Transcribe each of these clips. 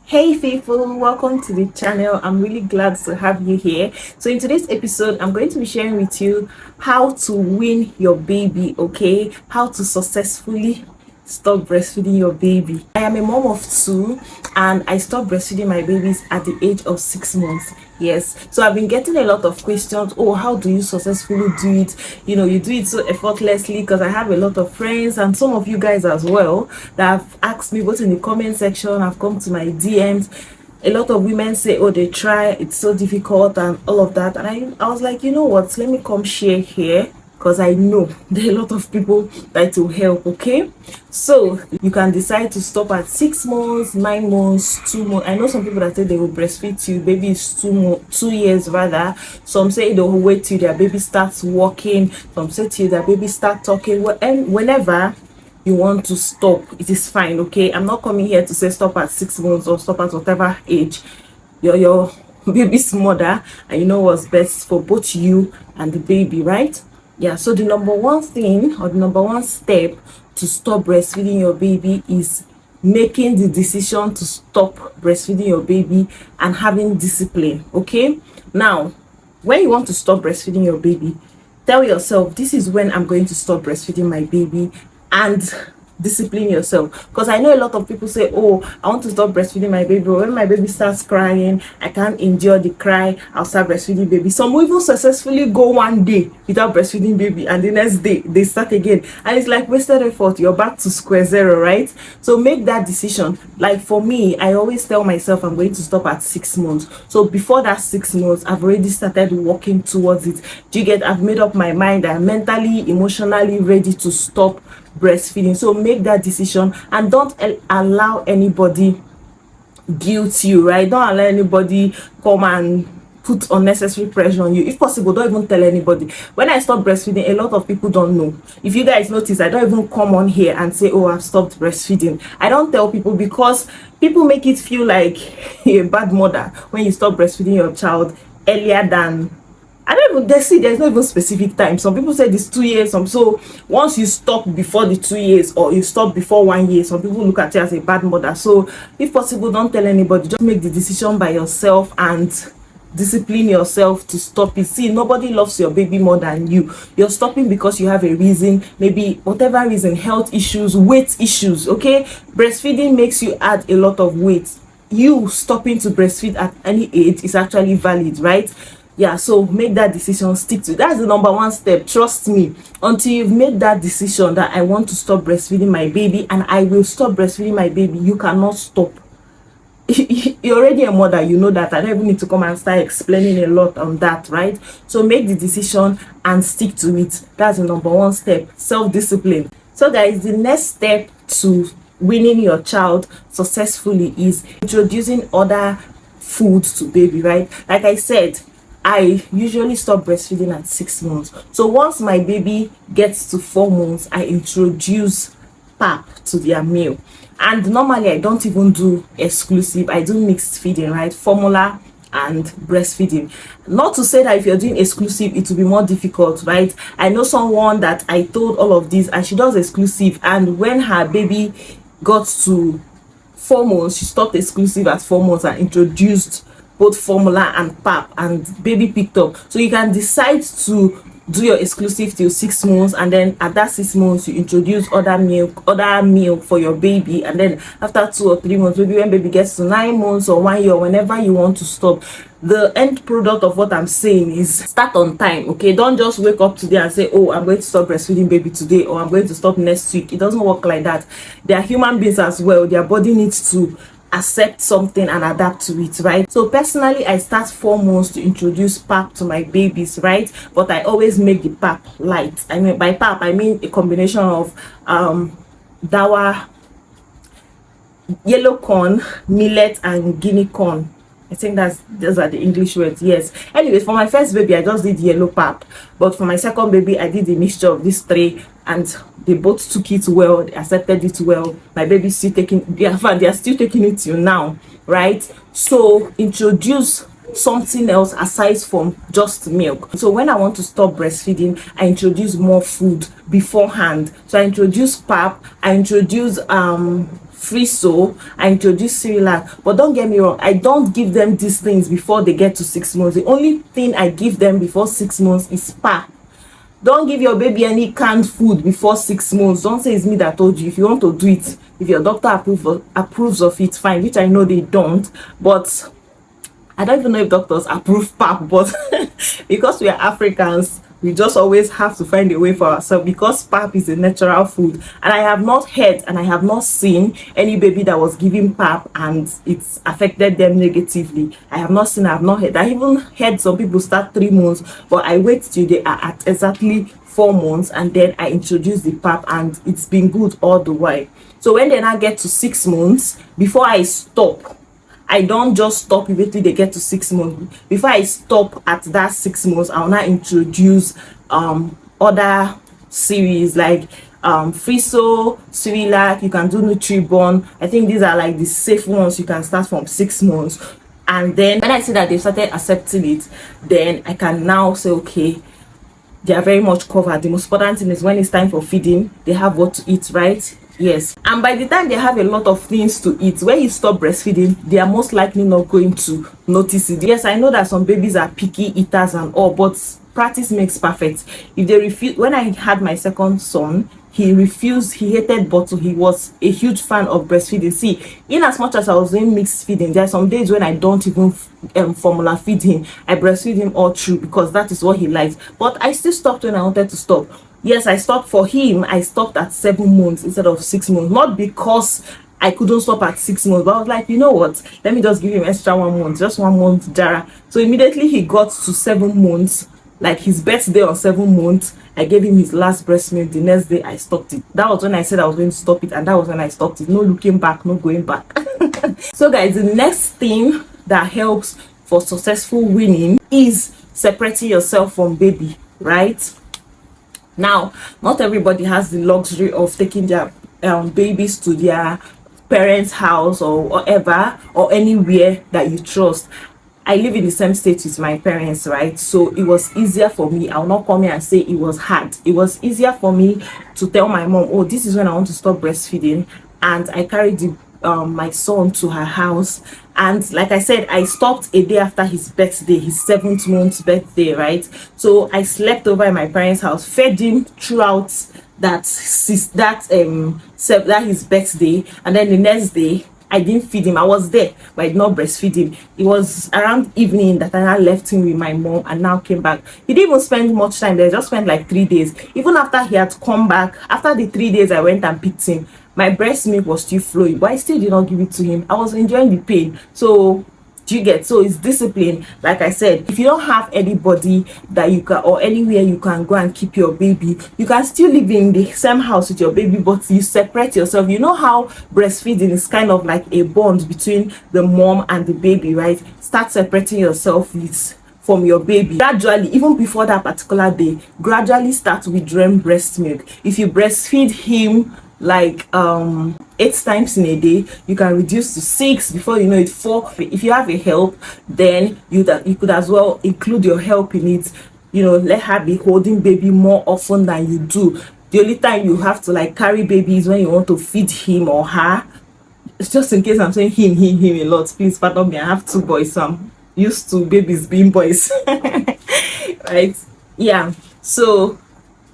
Hey people, welcome to the channel. I'm really glad to have you here. So in today's episode, I'm going to be sharing with you how to wean your baby, okay? How to successfully stop breastfeeding your baby. I am a mom of two and I stopped breastfeeding my babies at the age of 6 months. Yes, so I've been getting a lot of questions. Oh, how do you successfully do it? You do it so effortlessly, because I have a lot of friends and some of you guys as well that have asked me, both in the comment section, have come to my DMs. A lot of women say, oh, they try, it's so difficult and all of that. And I was like, you know what, let me come share here, because I know there are a lot of people that will help. Okay, so you can decide to stop at 6 months, 9 months, 2 months. I know some people that say they will breastfeed till baby is 2 years rather. Some say they will wait till their baby starts walking. Some say till their baby start talking. And whenever you want to stop, it is fine. Okay, I'm not coming here to say stop at 6 months or stop at whatever age. Your baby's mother, and you know what's best for both you and the baby, right? Yeah, so the number one thing, or the number one step to stop breastfeeding your baby, is making the decision to stop breastfeeding your baby and having discipline. Okay, now when you want to stop breastfeeding your baby, tell yourself, this is when I'm going to stop breastfeeding my baby, and discipline yourself. Because I know a lot of people say, oh, I want to stop breastfeeding my baby, but when my baby starts crying, I can't endure the cry, I'll start breastfeeding baby. Some will even successfully go one day without breastfeeding baby, and the next day they start again, and it's like wasted effort. You're back to square zero, right? So make that decision. Like for me, I always tell myself I'm going to stop at 6 months. So before that 6 months, I've already started working towards it. Do you get? I've made up my mind. I'm mentally, emotionally ready to stop breastfeeding. So make that decision, and don't allow anybody guilt you, right? Don't allow anybody come and put unnecessary pressure on you. If possible, don't even tell anybody. When I stop breastfeeding, a lot of people don't know. If you guys notice, I don't even come on here and say, oh, I've stopped breastfeeding. I don't tell people, because people make it feel like a bad mother when you stop breastfeeding your child earlier than, I don't even, there's not even specific time. Some people say this 2 years. So once you stop before the 2 years, or you stop before 1 year, some people look at you as a bad mother. So if possible, don't tell anybody. Just make the decision by yourself and discipline yourself to stop it. See, nobody loves your baby more than you. You're stopping because you have a reason, maybe whatever reason, health issues, weight issues. Okay, breastfeeding makes you add a lot of weight. You stopping to breastfeed at any age is actually valid, right? Yeah, so make that decision, stick to it. That's the number one step. Trust me, until you've made that decision that I want to stop breastfeeding my baby, and I will stop breastfeeding my baby, you cannot stop. You're already a mother, you know that. I don't even need to come and start explaining a lot on that, right? So make the decision and stick to it. That's the number one step. Self-discipline. So guys, the next step to weaning your child successfully is introducing other foods to baby, right? Like I said, I usually stop breastfeeding at 6 months. So once my baby gets to 4 months, I introduce pap to their meal. And normally I don't even do exclusive, I do mixed feeding, right? Formula and breastfeeding. Not to say that if you're doing exclusive it will be more difficult, right? I know someone that I told all of this, and she does exclusive, and when her baby got to 4 months, she stopped exclusive at 4 months and introduced both formula and pap, and baby picked up. So you can decide to do your exclusive till 6 months, and then at that 6 months you introduce other milk for your baby, and then after 2 or 3 months, maybe when baby gets to 9 months or 1 year, whenever you want to stop. The end product of what I'm saying is start on time. Okay, don't just wake up today and say, oh, I'm going to stop breastfeeding baby today, or I'm going to stop next week. It doesn't work like that. They are human beings as well. Their body needs to accept something and adapt to it, right? So personally, I start 4 months to introduce pap to my babies, right? But I always make the pap light. I mean, by pap I mean a combination of dawa, yellow corn, millet, and guinea corn. I think those are the English words. Yes. Anyways, for my first baby I just did yellow pap, but for my second baby I did a mixture of these three, and they both took it well, they accepted it well. My baby's still taking, they are still taking it till now, right? So introduce something else aside from just milk. So when I want to stop breastfeeding, I introduce more food beforehand. So I introduce pap, I introduce Friso, I introduce Cerelac. But don't get me wrong, I don't give them these things before they get to 6 months. The only thing I give them before 6 months is pap. Don't give your baby any canned food before 6 months. Don't say it's me that told you. If you want to do it, if your doctor approves of it, fine, which I know they don't. But I don't even know if doctors approve pap, but because we are Africans, we just always have to find a way for ourselves, because pap is a natural food. And I have not heard and I have not seen any baby that was given pap and it's affected them negatively. I have not seen, I have not heard. I even heard some people start 3 months, but I wait till they are at exactly 4 months and then I introduce the pap, and it's been good all the while. So when they now get to 6 months, before I stop, I don't just stop immediately they get to 6 months. Before I stop at that 6 months, I'll now introduce other series like Friso, Cerelac. You can do Nutribon. I think these are like the safe ones. You can start from 6 months. And then when I see that they started accepting it, then I can now say, okay, they are very much covered. The most important thing is when it's time for feeding, they have what to eat, right? Yes. And by the time they have a lot of things to eat, when you stop breastfeeding, they are most likely not going to notice it. Yes, I know that some babies are picky eaters and all, but practice makes perfect. If they refuse, when I had my second son, he refused. He hated bottle. He was a huge fan of breastfeeding. See, in as much as I was doing mixed feeding, there are some days when I don't even formula feed him. I breastfeed him all through because that is what he likes. But I still stopped when I wanted to stop. Yes, I stopped for him. I stopped at 7 months instead of 6 months. Not because I couldn't stop at 6 months, but I was like, you know what? Let me just give him extra 1 month, just 1 month Jara. So immediately he got to 7 months, like his birthday on 7 months, I gave him his last breast milk. The next day I stopped it. That was when I said I was going to stop it, and that was when I stopped it. No looking back, no going back. So guys, the next thing that helps for successful weaning is separating yourself from baby, right? Now, not everybody has the luxury of taking their babies to their parents' house or whatever, or anywhere that you trust. I live in the same state with my parents, right? So it was easier for me. I'll not come here and say it was hard. It was easier for me to tell my mom, oh, this is when I want to stop breastfeeding, and I carried my son to her house. And like I said, I stopped a day after his birthday, his 7th month birthday, right? So I slept over in my parents' house, fed him throughout that his birthday, and then the next day I didn't feed him. I was there, but I did not breastfeed him. It was around evening that I now left him with my mom and now came back. He didn't even spend much time there, just spent like 3 days. Even after he had come back, after the 3 days I went and picked him, my breast milk was still flowing, but I still did not give it to him. I was enjoying the pain. So do you get? So it's discipline. Like I said, if you don't have anybody that you can, or anywhere you can go and keep your baby, you can still live in the same house with your baby, but you separate yourself. You know how breastfeeding is kind of like a bond between the mom and the baby, right? Start separating yourself from your baby gradually. Even before that particular day, gradually start withdrawing breast milk. If you breastfeed him like 8 times in a day, you can reduce to 6, before you know it 4. If you have a help, then you could as well include your help in it. You know, let her be holding baby more often than you do. The only time you have to like carry baby is when you want to feed him or her. It's just in case I'm saying him a lot, please pardon me. I have 2 boys, so I'm used to babies being boys. Right? Yeah, so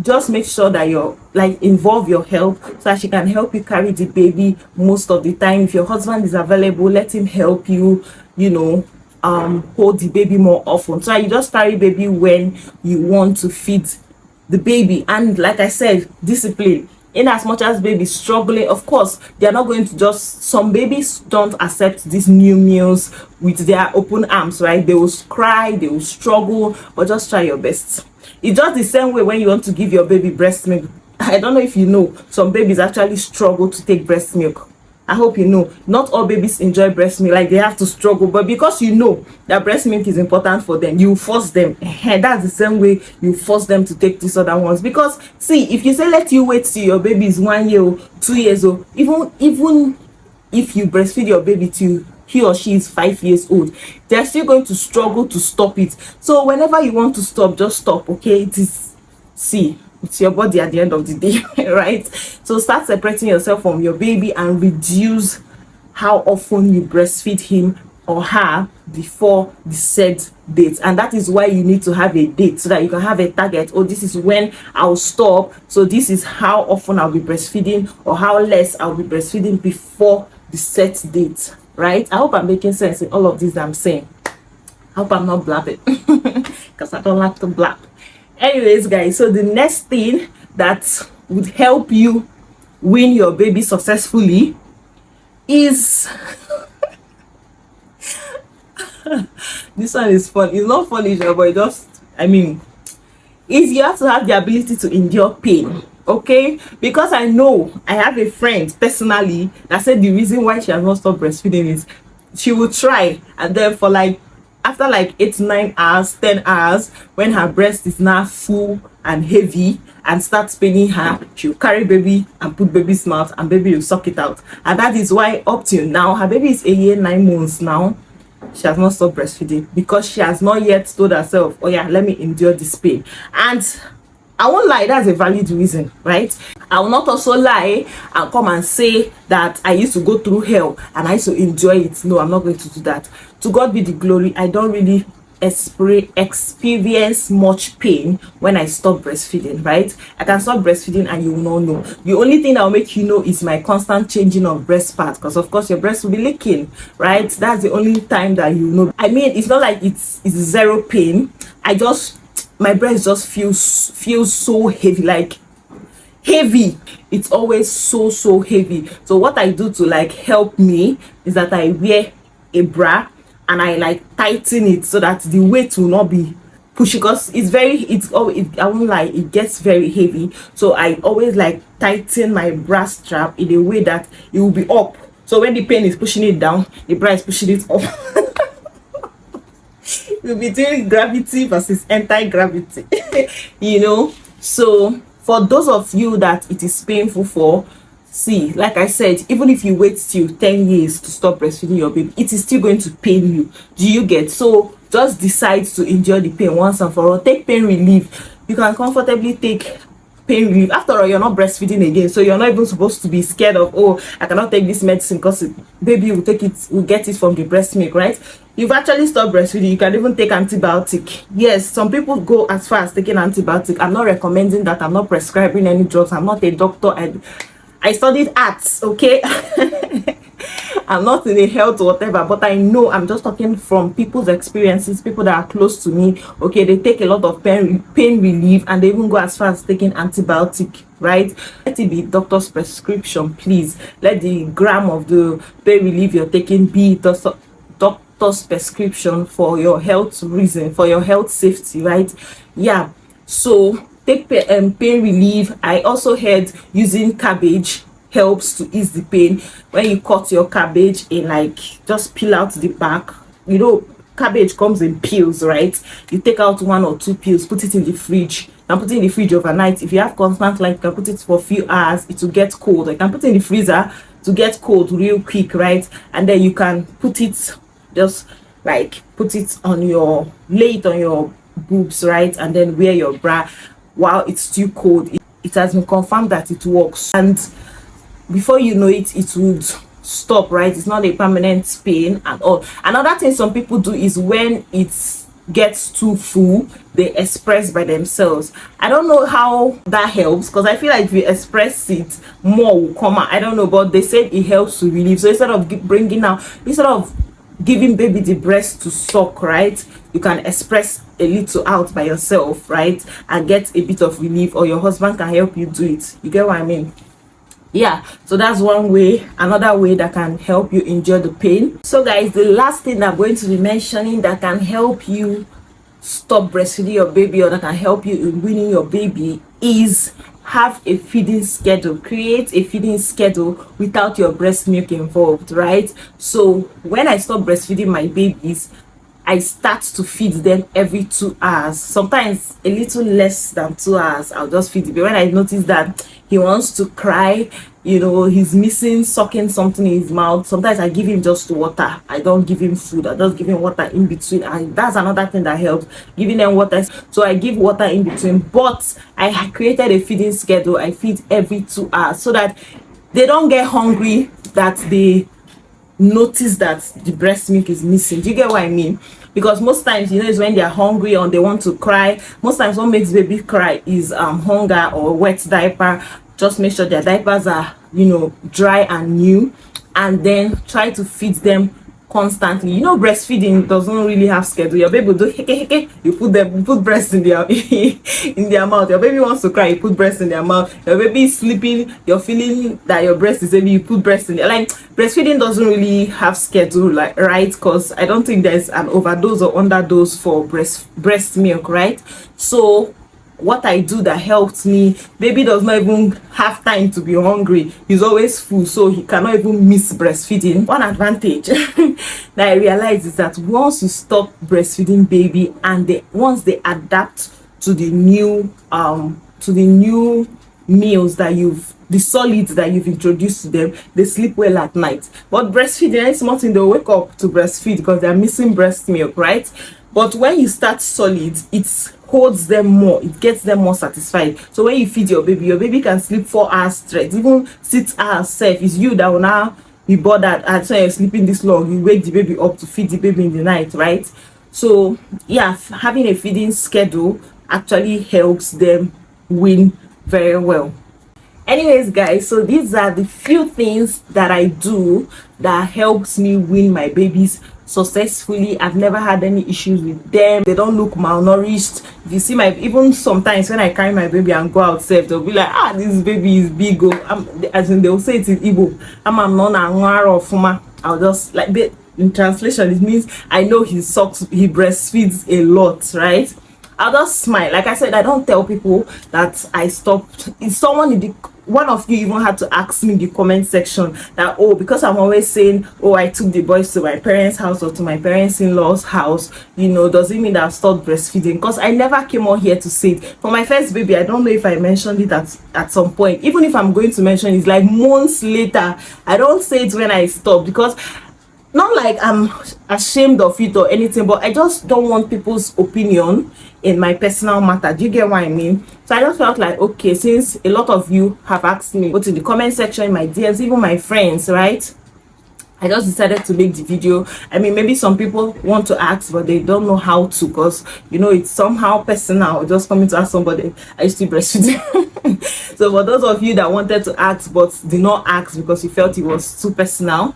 just make sure that you're like involve your help so that she can help you carry the baby most of the time. If your husband is available, let him help you, you know, hold the baby more often. So you just carry baby when you want to feed the baby. And like I said, discipline. In as much as babies struggling, of course they are not going to just, some babies don't accept these new meals with their open arms, right? They will cry, they will struggle, but just try your best. It's just the same way when you want to give your baby breast milk. I don't know if you know, some babies actually struggle to take breast milk. I hope you know, not all babies enjoy breast milk, like they have to struggle, but because you know that breast milk is important for them, you force them. That's the same way you force them to take these other ones. Because see, if you say let you wait till your baby is 1 year old, 2 years old, even if you breastfeed your baby till he or she is 5 years old, they're still going to struggle to stop it. So whenever you want to stop, just stop, okay? It is, see, it's your body at the end of the day. Right? So start separating yourself from your baby and reduce how often you breastfeed him or her before the set date. And that is why you need to have a date, so that you can have a target. Oh, this is when I'll stop, so this is how often I'll be breastfeeding, or how less I'll be breastfeeding before the set date. Right? I hope I'm making sense in all of this that I'm saying. I hope I'm not blabbing, because I don't like to blab. Anyways, guys, so the next thing that would help you wean your baby successfully is this one is fun. It's not funny, but it just, I mean, is you have to have the ability to endure pain. Okay, because I know I have a friend personally that said the reason why she has not stopped breastfeeding is she will try, and then for like after like 8 to 9 hours, 10 hours, when her breast is now full and heavy and starts paining her, she'll carry baby and put baby's mouth, and baby will suck it out. And that is why up till now her baby is 1 year 9 months now. She has not stopped breastfeeding, because she has not yet told herself, oh yeah, let me endure this pain. And I won't lie, that's a valid reason, right? I will not also lie and come and say that I used to go through hell and I used to enjoy it. No, I'm not going to do that. To God be the glory. I don't really experience much pain when I stop breastfeeding, right? I can stop breastfeeding and you will not know. The only thing that will make you know is my constant changing of breast pad, because of course your breast will be leaking, right? That's the only time that you know. I mean, it's not like it's zero pain. My breast just feels so heavy, like heavy. It's always so heavy. So what I do to like help me is that I wear a bra and I like tighten it so that the weight will not be pushy, because I won't lie, it gets very heavy. So I always like tighten my bra strap in a way that it will be up, so when the pain is pushing it down, the bra is pushing it up. We'll be doing gravity versus anti-gravity. So for those of you that it is painful for, see, like I said, even if you wait till 10 years to stop breastfeeding your baby, it is still going to pain you. Do you get? So just decide to endure the pain once and for all. Take pain relief. You can comfortably take pain relief. After all, you're not breastfeeding again, so you're not even supposed to be scared of, oh, I cannot take this medicine because baby will get it from the breast milk, right? You've actually stopped breastfeeding. You can even take antibiotic. Yes, some people go as far as taking antibiotic. I'm not recommending that. I'm not prescribing any drugs. I'm not a doctor. I studied arts, okay? I'm not in a health or whatever, but I know, I'm just talking from people's experiences, people that are close to me. Okay, they take a lot of pain relief, and they even go as far as taking antibiotic, right? Let it be doctor's prescription, please. Let the gram of the pain relief you're taking be doctor's prescription for your health reason, for your health safety, right? Yeah, so take pain relief. I also heard using cabbage helps to ease the pain. When you cut your cabbage, in like, just peel out the back. Cabbage comes in peels, right? You take out 1 or 2 peels, put it in the fridge. You can put it in the fridge overnight. If you have constant light, you can put it for a few hours. It will get cold. You can put it in the freezer to get cold real quick, right? And then you can put it, just like put it on your, lay it on your boobs, right? And then wear your bra while it's still cold. It has been confirmed that it works, and before you know it, it would stop, right? It's not a permanent pain at all. Another thing some people do is when it gets too full, they express by themselves. I don't know how that helps, because I feel like if you express it, more will come out. I don't know, but they said it helps to relieve. So instead of giving baby the breast to suck, right, you can express a little out by yourself, right, and get a bit of relief, or your husband can help you do it. You get what I mean? Yeah, so that's one way. Another way that can help you endure the pain. So guys, the last thing I'm going to be mentioning that can help you stop breastfeeding your baby, or that can help you in weaning your baby, is have a feeding schedule. Create a feeding schedule without your breast milk involved, right? So when I stop breastfeeding my babies, I start to feed them every 2 hours, sometimes a little less than 2 hours. I'll just feed the baby. When I notice that he wants to cry, he's missing sucking something in his mouth, sometimes I give him just water. I don't give him food, I just give him water in between, and that's another thing that helps, giving them water. So I give water in between, but I created a feeding schedule. I feed every 2 hours so that they don't get hungry, that they notice that the breast milk is missing. Do you get what I mean? Because most times, it's when they are hungry or they want to cry. Most times what makes baby cry is hunger or wet diaper. Just make sure their diapers are dry and new, and then try to feed them constantly. Breastfeeding doesn't really have schedule. Your baby will do heke heke, you put breast in their in their mouth. Your baby wants to cry, you put breast in their mouth. Your baby is sleeping, you're feeling that your breast is heavy, you put breast in there. Like, breastfeeding doesn't really have schedule, like, right? Because I don't think there's an overdose or underdose for breast milk, right? So what I do that helps me, baby does not even have time to be hungry. He's always full, so he cannot even miss breastfeeding. One advantage that I realize is that once you stop breastfeeding baby, and once they adapt to the new meals that the solids that you've introduced to them, they sleep well at night. But breastfeeding, it's nothing, they'll wake up to breastfeed because they're missing breast milk, right? But when you start solids, it holds them more, it gets them more satisfied. So when you feed your baby can sleep 4 hours straight, even 6 hours safe. It's you that will now be bothered at when you're sleeping this long. You wake the baby up to feed the baby in the night, right? So yeah, having a feeding schedule actually helps them wean very well. Anyways, guys, so these are the few things that I do that helps me wean my babies successfully. I've never had any issues with them. They don't look malnourished. If you see even sometimes when I carry my baby and go outside, they'll be like, this baby is big. As in, they'll say it in Igbo, I'll just like, in translation, it means I know he breastfeeds a lot, right? I'll just smile. Like I said, I don't tell people that I stopped. If one of you even had to ask me in the comment section that, because I'm always saying, I took the boys to my parents' house or to my parents-in-law's house, does it mean that I stopped breastfeeding? Because I never came on here to say it. For my first baby, I don't know if I mentioned it at some point. Even if I'm going to mention it, it's like months later. I don't say it when I stop, because not like I'm ashamed of it or anything, but I just don't want people's opinion in my personal matter. Do you get what I mean? So I just felt like, okay, since a lot of you have asked me, go to the comment section, in my DMs, even my friends, right? I just decided to make the video. I mean, maybe some people want to ask, but they don't know how to, because it's somehow personal. Just coming to ask somebody, I used to breastfeed. So for those of you that wanted to ask but did not ask because you felt it was too personal,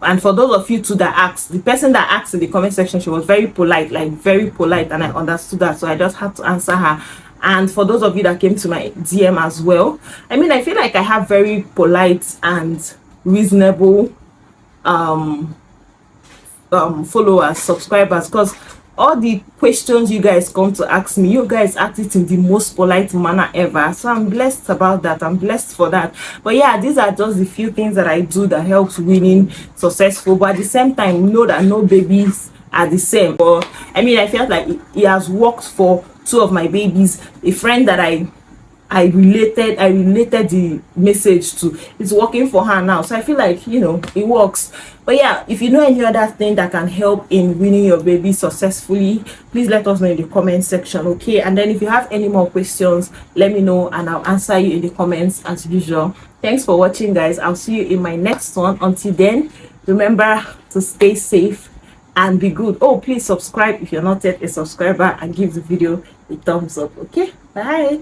and for those of you too that asked, the person that asked in the comment section, she was very polite, like very polite, and I understood that, so I just had to answer her. And for those of you that came to my DM as well, I mean, I feel like I have very polite and reasonable followers, subscribers, because all the questions you guys come to ask me, you guys ask it in the most polite manner ever. So I'm blessed about that. I'm blessed for that. But yeah, these are just the few things that I do that helps weaning successful. But at the same time, know that no babies are the same. But I mean, I felt like it has worked for 2 of my babies. A friend that I related the message to, it's working for her now, so I feel like it works. But yeah, if you know any other thing that can help in weaning your baby successfully, please let us know in the comment section, okay? And then if you have any more questions, let me know and I'll answer you in the comments as usual. Thanks for watching, guys. I'll see you in my next one. Until then, remember to stay safe and be good. Please subscribe if you're not yet a subscriber, and give the video a thumbs up. Okay, bye.